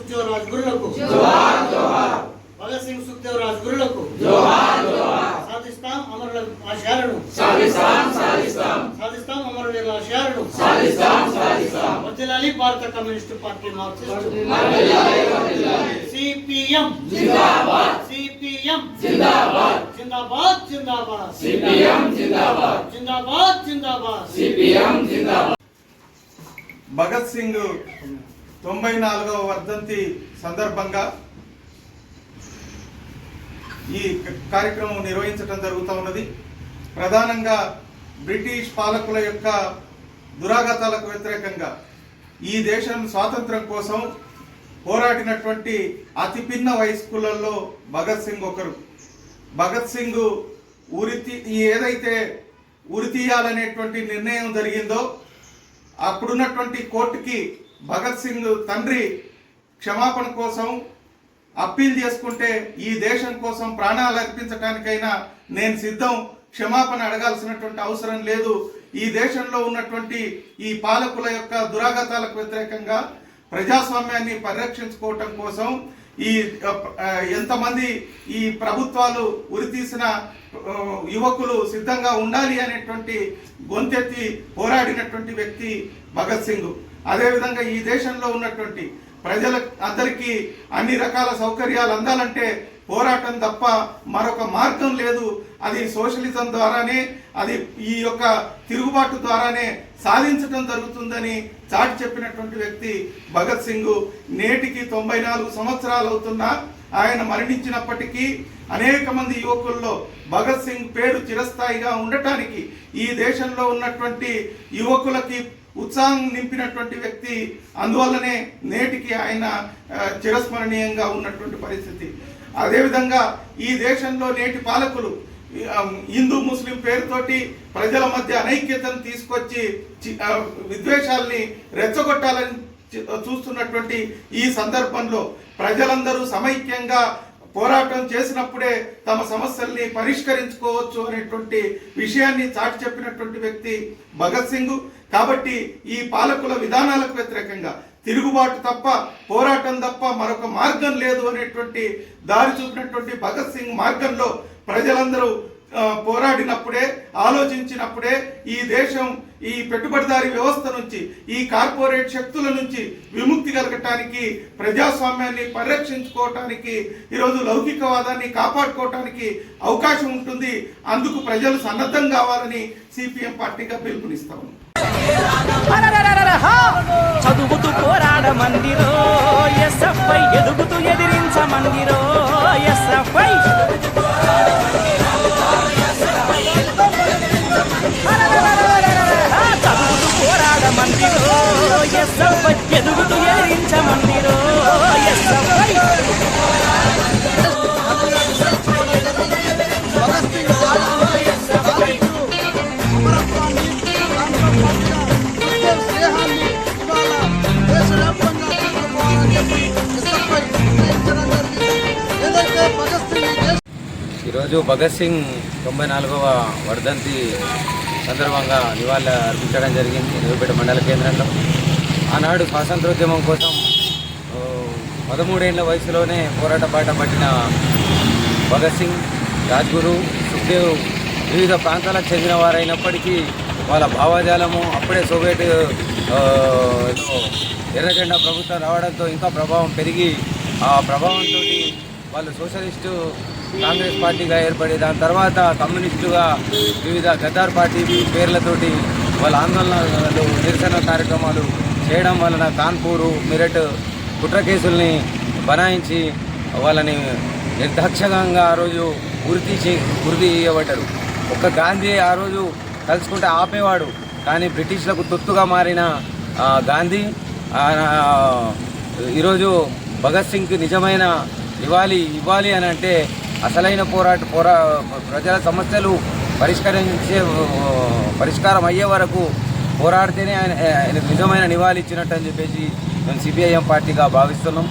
సుఖ్దేవ్ రాజ్గురులకు భగత్ సింగ్ సుఖ్దేవ్ రాజ్గురులకు సాధిస్తాం అమరుల ఆశయాలను సాధిస్తాం అమరుల ఆశయాలను వర్ధిల్లాలి భారత కమ్యూనిస్టు పార్టీ మార్క్సిస్టు సిపిఎం జిందాబాద్ సిపిఎం జిందాబాద్ జిందాబాద్ జిందాబాద్ సిపిఎం జిందాబాద్ జిందాబాద్ జిందాబాద్ సిపిఎం జిందాబాద్. భగత్ సింగ్ 94వ వర్ధంతి సందర్భంగా ఈ కార్యక్రమం నిర్వహించడం జరుగుతూ ఉన్నది. ప్రధానంగా బ్రిటిష్ పాలకుల యొక్క దురాఘాతాలకు వ్యతిరేకంగా ఈ దేశం స్వాతంత్రం కోసం పోరాడినటువంటి అతి పిన్న వయస్కులలో భగత్ సింగ్ ఒకరు. భగత్ సింగ్ ఏదైతే ఉరి తీయాలనేటువంటి నిర్ణయం జరిగిందో అప్పుడున్నటువంటి కోర్టుకి భగత్ సింగ్ తండ్రి క్షమాపణ కోసం అప్పీల్ చేసుకుంటే ఈ దేశం కోసం ప్రాణాలు అర్పించడానికైనా నేను సిద్ధం, క్షమాపణ అడగాల్సినటువంటి అవసరం లేదు, ఈ దేశంలో ఉన్నటువంటి ఈ పాలకుల యొక్క దురాఘాతాలకు వ్యతిరేకంగా ప్రజాస్వామ్యాన్ని పరిరక్షించుకోవటం కోసం ఈ ఎంతమంది ఈ ప్రభుత్వాలు ఉరితీసిన యువకులు సిద్ధంగా ఉండాలి అనేటువంటి గొంతెత్తి పోరాడినటువంటి వ్యక్తి భగత్ సింగ్. అదేవిధంగా ఈ దేశంలో ఉన్నటువంటి ప్రజల అందరికీ అన్ని రకాల సౌకర్యాలు అందాలంటే పోరాటం తప్ప మరొక మార్గం లేదు, అది సోషలిజం ద్వారానే, అది ఈ యొక్క తిరుగుబాటు ద్వారానే సాధించడం జరుగుతుందని చాటి చెప్పినటువంటి వ్యక్తి భగత్ సింగ్. నేటికి 94 సంవత్సరాలు అవుతున్నా ఆయన మరణించినప్పటికీ అనేక మంది యువకుల్లో భగత్ సింగ్ పేరు చిరస్థాయిగా ఉండటానికి ఈ దేశంలో ఉన్నటువంటి యువకులకి ఉత్సాహం నింపినటువంటి వ్యక్తి. అందువల్లనే నేటికి ఆయన చిరస్మరణీయంగా ఉన్నటువంటి పరిస్థితి. అదేవిధంగా ఈ దేశంలో నేటి పాలకులు హిందూ ముస్లిం పేరుతోటి ప్రజల మధ్య అనైక్యతను తీసుకొచ్చి విద్వేషాలని రెచ్చగొట్టాలని చూస్తున్నటువంటి ఈ సందర్భంలో ప్రజలందరూ సమైక్యంగా పోరాటం చేసినప్పుడే తమ సమస్యల్ని పరిష్కరించుకోవచ్చు అనేటువంటి విషయాన్ని చాటి చెప్పినటువంటి వ్యక్తి భగత్ సింగ్. కాబట్టి ఈ పాలకుల విధానాలకు వ్యతిరేకంగా తిరుగుబాటు తప్ప, పోరాటం తప్ప మరొక మార్గం లేదు అనేటువంటి దారి చూపినటువంటి భగత్ సింగ్ మార్గంలో ప్రజలందరూ పోరాడినప్పుడే, ఆలోచించినప్పుడే ఈ దేశం ఈ పెట్టుబడిదారీ వ్యవస్థ నుంచి, ఈ కార్పొరేట్ శక్తుల నుంచి విముక్తి కలగటానికి, ప్రజాస్వామ్యాన్ని పరిరక్షించుకోవటానికి, ఈరోజు లౌకికవాదాన్ని కాపాడుకోవటానికి అవకాశం ఉంటుంది. అందుకు ప్రజలు సన్నద్ధం కావాలని సిపిఎం పార్టీగా పిలుపునిస్తాము. చదువుతూ పోరాడమందిరో ఎస్ఎఫ్ఐ, ఎదుగుతూ ఎదిరించమందిరో ఎస్ఎఫ్ఐ. చదువుతూ పోరాడమందిరో ఎస్ఎఫ్ఐ, ఎదుగుతూ ఎదిరించమందిరో ఎస్ఎఫ్ఐ. ఈరోజు భగత్ సింగ్ 94వ వర్ధంతి సందర్భంగా నివాళులు అర్పించడం జరిగింది నూరుపేట మండల కేంద్రంలో. ఆనాడు స్వాతంత్రోద్యమం కోసం 13 ఏళ్ల వయసులోనే పోరాట బాట పట్టిన భగత్ సింగ్, రాజ్గురు, సుఖ్దేవ్ వివిధ ప్రాంతాలకు చెందిన వారైనప్పటికీ వాళ్ళ భావజాలము అప్పుడే సోవియట్ ఎర్రజెండా ప్రభుత్వం రావడంతో ఇంకా ప్రభావం పెరిగి, ఆ ప్రభావంతో వాళ్ళు సోషలిస్టు కాంగ్రెస్ పార్టీగా ఏర్పడి దాని తర్వాత కమ్యూనిస్టుగా వివిధ గద్దార్ పార్టీ పేర్లతోటి వాళ్ళ ఆందోళనలు, నిరసన కార్యక్రమాలు చేయడం వలన కాన్పూరు, మీరట్ కుట్ర కేసుల్ని బనాయించి వాళ్ళని నిర్దాక్షిణ్యంగా ఆ రోజు ఉరి తీయబడ్డారు. ఒక్క గాంధీ ఆ రోజు తలుచుకుంటే ఆపేవాడు, కానీ బ్రిటిష్లకు తొత్తుగా మారిన గాంధీ ఈరోజు భగత్ సింగ్కి నిజమైన నివాళి ఇవ్వాలి అని అంటే అసలైన ప్రజల సమస్యలు పరిష్కారం అయ్యే వరకు పోరాడితేనే ఆయనకు నిజమైన నివాళి ఇచ్చినట్టు అని చెప్పేసి మేము సిపిఐఎం పార్టీగా భావిస్తున్నాం.